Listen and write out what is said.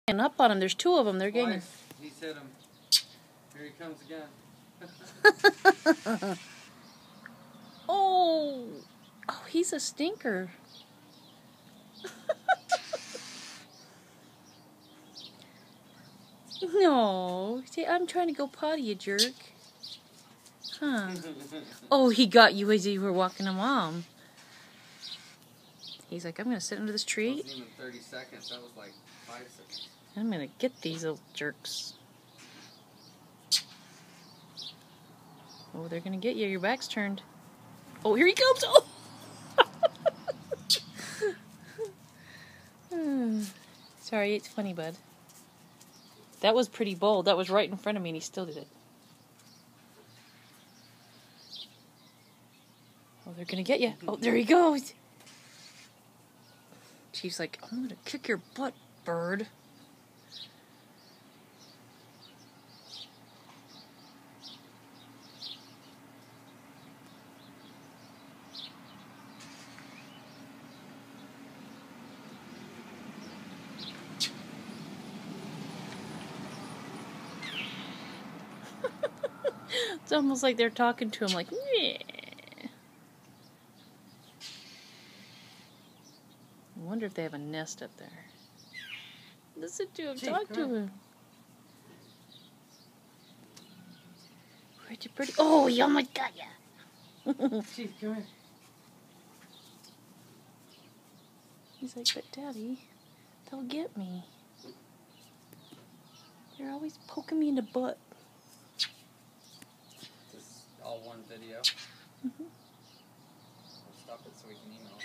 And up on him. There's two of them. They're getting. He's hit him. Here he comes again. Oh, he's a stinker. No, see, I'm trying to go potty, you jerk. Huh? Oh, he got you as you were walking to Mom. He's like, I'm gonna sit under this tree. It wasn't even 30 seconds. That was like 5 seconds. I'm gonna get these little jerks. Oh, they're gonna get you. Your back's turned. Oh, here he comes. Oh. Sorry, it's funny, bud. That was pretty bold. That was right in front of me, and he still did it. Oh, they're gonna get you. Oh, there he goes. Chief's like, I'm gonna kick your butt, bird. It's almost like they're talking to him, like, yeah. I wonder if they have a nest up there. Listen to him, talk to him. Where'd you pretty? Oh, he almost got ya. Chief, come here. He's like, but Daddy, they'll get me. They're always poking me in the butt. This is all one video. Mm-hmm. We'll stop it so we can email.